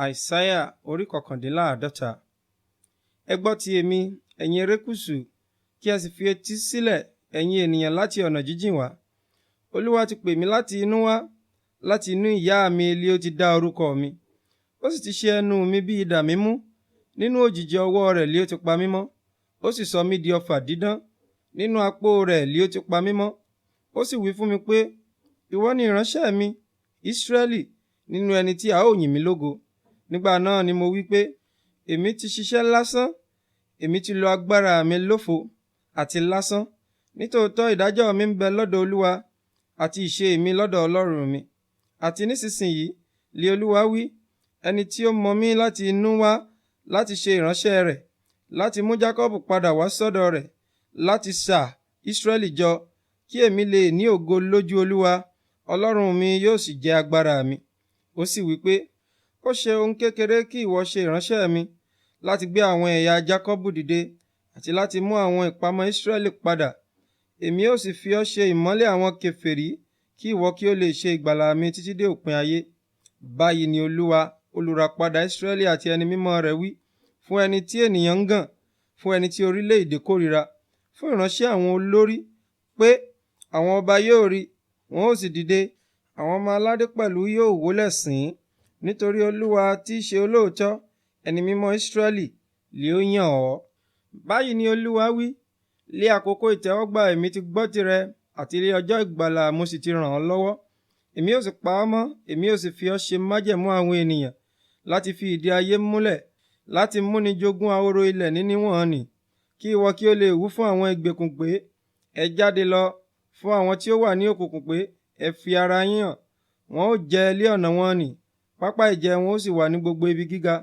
Isaia orí 49. Ẹ gbọ́ ti èmi, ẹ̀yin erékùṣù, kí ẹ sì fi etí sílẹ̀, ẹ̀yin ènìyàn láti ọ̀nà jíjìn wá. Olúwa ti pè mí láti inú wá, láti inú ìyá mi li ó ti dá orúkọ mi. Ó sì ti ṣe ẹnu mi bí idà mímú, nínú òjìji ọwọ́ rẹ̀ li ó ti pa mí mọ́. Ó sì sọ mí di ọfà dídán, nínú apó rẹ̀ li ó ti pa mí mọ́. Ó sì wí fún mi pé, ìwọ ni ìránṣẹ́ mi, Israẹli, nínú ẹni tí a ó yìn mí lógo. Nígbà náà ni mo wí pé, èmi ti ṣiṣẹ́ lásán, èmi ti lo agbára mi lófo àti lásán. Nítòótọ́ ìdájọ́ mi ń bẹ lọ́dọ̀ Olúwa, àti ìṣe mi lọ́dọ̀ Ọlọ́run mi. Àti nísinsìnyí li Olúwa wí, ẹni tí ó mọ mí láti inú wá, láti ṣe ìránṣẹ́ rẹ̀, láti mú Jákọ́bù padà wá sọ́dọ̀ rẹ̀, láti ṣà Israẹli jọ, kí èmi lè ní ògo lójú Olúwa, Ọlọ́run mi yóò sì jẹ́ agbára mi. Ó sì wí pé, ó ṣe ohun kékeré kí ìwọ ṣe ìránṣẹ́ mi, láti gbé àwọn ẹ̀yà Jákọ́bù dìde, àti láti mú àwọn ìpamọ́ Israẹli padà. Èmi ó sì fi ọ́ ṣe ìmọ́lẹ̀ àwọn kèfèrí, kí ìwọ kí ó lè ṣe ìgbàlà mi títí dé òpin ayé. Báyìí ni Olúwa, olùràpadà Israẹli àti ẹni mímọ́ rẹ̀ wí, fún ẹni tí ènìyàn ń gàn, fún ẹni tí orílẹ̀-èdè kórìíra, fún ìránṣẹ́ àwọn olórí, pé àwọn ọba yóò rí, wọn ó sì dìde, àwọn ọmọ aládé pẹ̀lú yóò wólẹ̀ sìn ín. Nítorí Olúwa tí í ṣe olóòótọ́, ẹni mímọ́ Israẹli li ó yàn ọ́. Báyìí ni Olúwa wí, lé àkókò ìtẹ́wọ́gbà èmi ti gbọ́ tirẹ̀, àti lé ọjọ́ ìgbàlà mo sì ti ràn ọ́ lọ́wọ́. Èmi ó sì pa ọ́ mọ́, èmi ó sì fi ọ́ ṣe májẹ̀mú àwọn ènìyàn, láti fi ìdí ayé múlẹ̀, láti múni jogún ahoro ilẹ̀ níníwọ̀n nì, kí ìwọ kí ó lè wí fún àwọn ìgbèkùn pé, ẹ jáde lọ, fún àwọn tí ó wà ní òkùnkùn pé, ẹ fi ara yín hàn. Wọn ó jẹ ilé ọ̀nà wọn nì, pápá ìjẹ wọn ó sì wà ní gbogbo ibi gíga.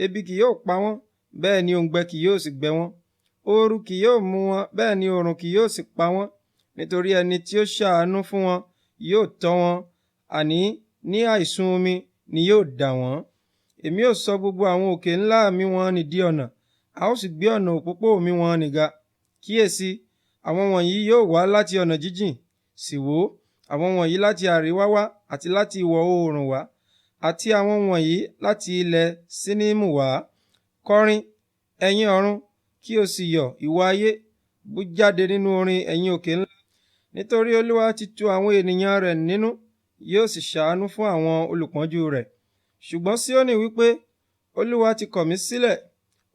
Ebi kì yóò pa wọ́n, bẹ́ẹ̀ ni òǹgbẹ kì yóò sì gbẹ wọ́n. Ooru kì yóò mú wọn, bẹ́ẹ̀ ni oòrùn kì yóò sì pa wọ́n. Nítorí ẹni tí ó ṣàánú fún wọn yóò tọ́ wọn, àní ní àìsùn omi ni yóò dà wọ́n. Èmi ó sọ gbogbo àwọn òkè ńlá mi wọn nì di ọ̀nà, a ó sì gbé ọ̀nà òpópó mi wọn nì ga. Kíyèsí, àwọn wọ̀nyí yóò wá láti ọ̀nà jíjìn, sì wò, àwọn wọ̀nyí láti àríwá wá, àti láti ìwọ̀ oòrùn wá, àti àwọn wọ̀nyí láti ilẹ̀ Sínímù wá. Kọrin, ẹ̀yin ọ̀run, kí o sì yọ̀, ìwọ ayé, bú jáde nínú orin, ẹ̀yin òkè ńlá. Nítorí Olúwa ti tu àwọn ènìyàn rẹ̀ nínú, yóò sì ṣàánú fún àwọn olùpọ́njú rẹ̀. Ṣùgbọ́n Síónì wípé, Olúwa ti kọ̀ mí sílẹ̀,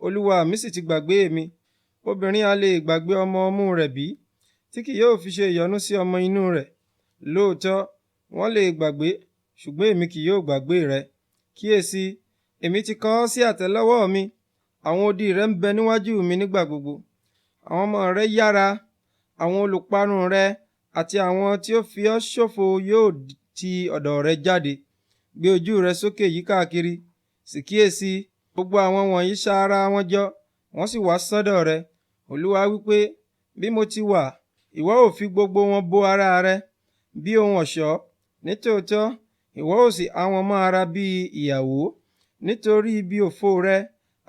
Olúwa mi sì ti gbàgbé mi. Obìnrin a lè gbàgbé ọmọ ọmú rẹ̀ bí, tí kì yóò fi ṣe ìyọ́nú sí ọmọ inú rẹ̀? Lóòótọ́, wọ́n lè gbàgbé, ṣùgbọ́n èmi kì yóò gbàgbé rẹ. Kíyèsí, èmi ti kọ ọ́ sí àtẹ́lẹwọ́ mi, àwọn odi rẹ ń bẹ níwájú mi nígbà gbogbo. Àwọn ọmọ rẹ yára, àwọn olùparun rẹ àti àwọn tí ó fi ọ́ ṣòfò yóò ti ọ̀dọ̀ rẹ jáde. Gbé ojú rẹ sókè yíkákiri, sì kíyèsí, gbogbo àwọn wọ̀nyí ṣa ara wọn jọ, wọ́n sì wá sọ́dọ̀ rẹ. Olúwa wípé, bí mo ti wà, ìwọ ó fi gbogbo wọn bo ara rẹ bí ohun ọ̀ṣọ́. Nítòótọ́, ìwọ ó sì há wọn mọ́ ara bí ìyàwó. Nítorí ibi òfo rẹ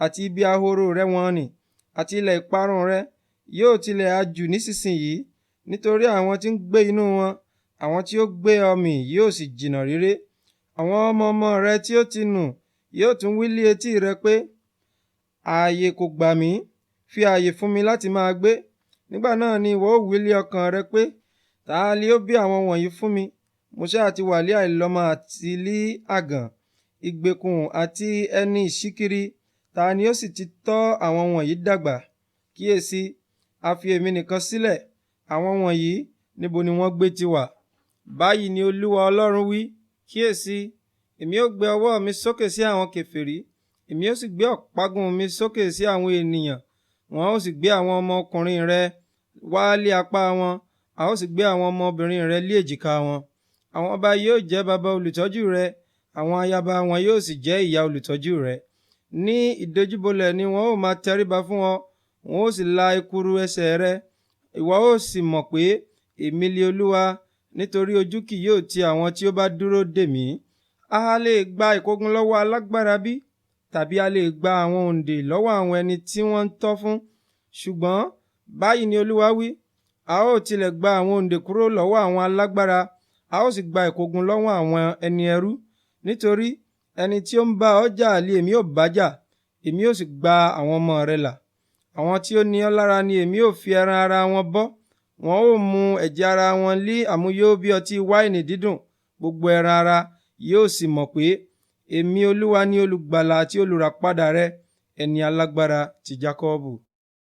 àti ibi ahoro rẹ wọ́n nì, àti ilẹ̀ ìparun rẹ yóò tilẹ̀ ha jù nísinsìnyí. Nítorí àwọn tí ń gbé inú wọn, àwọn tí ó gbé ọ mì yóò sì jìnnà réré. Àwọn ọmọ ọmọ rẹ tí ó ti nù yóò tún wí lé etí rẹ pé, ààyè kò gbà mí, fi ààyè fún mi láti máa gbé. Nígbà náà ni ìwọ ó wí lé ọkàn rẹ pé, ta li ó bí àwọn wọ̀nyí fún mi? Mo ṣáà ti wà lé àìlọ́mọ àti lí àgàn, ìgbèkùn àti ẹni ìṣíkiri, ta ni ó sì ti tọ́ àwọn wọ̀nyí dàgbà? Kíyèsí, a fi èmi nìkan sílẹ̀, àwọn wọ̀nyí níbo ni wọ́n gbé ti wà? Báyìí ni Olúwa Ọlọ́run wí, kíyèsí, èmi ó gbé ọwọ́ mi sókè sí àwọn kèfèrí, èmi ó sì gbé ọ̀págun mi sókè sí àwọn ènìyàn. Wọn ó sì gbé àwọn ọmọkùnrin rẹ wá lé apá wọn, a ó sì gbé àwọn ọmọbìnrin rẹ lé èjìká wọn. Àwọn ọba yóò jẹ́ baba olùtọ́jú rẹ, àwọn ayaba wọn yóò sì jẹ́ ìyá olùtọ́jú rẹ. Ní ìdojúbolẹ̀ ni wọn ó máa tẹríba fún ọ, wọn ó sì la ekuru ẹsẹ̀ rẹ. Ìwọ ó sì mọ̀ pé èmi li Olúwa, nítorí ojú kì yóò ti àwọn tí ó bá dúró dè mí. A lè gba ìkógun lọ́wọ́ alágbára bí? Tàbí a lè gba àwọn òǹdè lọ́wọ́ àwọn ẹni tí wọ́n ń tọ́ fún? Ṣùgbọ́n báyìí ni Olúwa wí, a ó tilẹ̀ gba àwọn òǹdè kúrò lọ́wọ́ àwọn alágbára, a ó sì gba ìkógun lọ́wọ́ àwọn ẹni ẹrú. Nítorí ẹni tí ó ń bá ọ jà lé èmi ó bá jà, èmi ó sì gba àwọn ọmọ rẹ là. Àwọn tí ó ní ọ lára ni èmi ó fi ẹran ara wọn bọ́, wọn ó mu ẹ̀jẹ̀ ara wọn lí àmuyó bí ọtí wáìnì dídùn. Gbogbo ẹran ara yóò sì mọ̀ pé èmi Olúwa ni olùgbàlà àti olùràpadà rẹ, ẹni alágbára ti Jákọ́bù.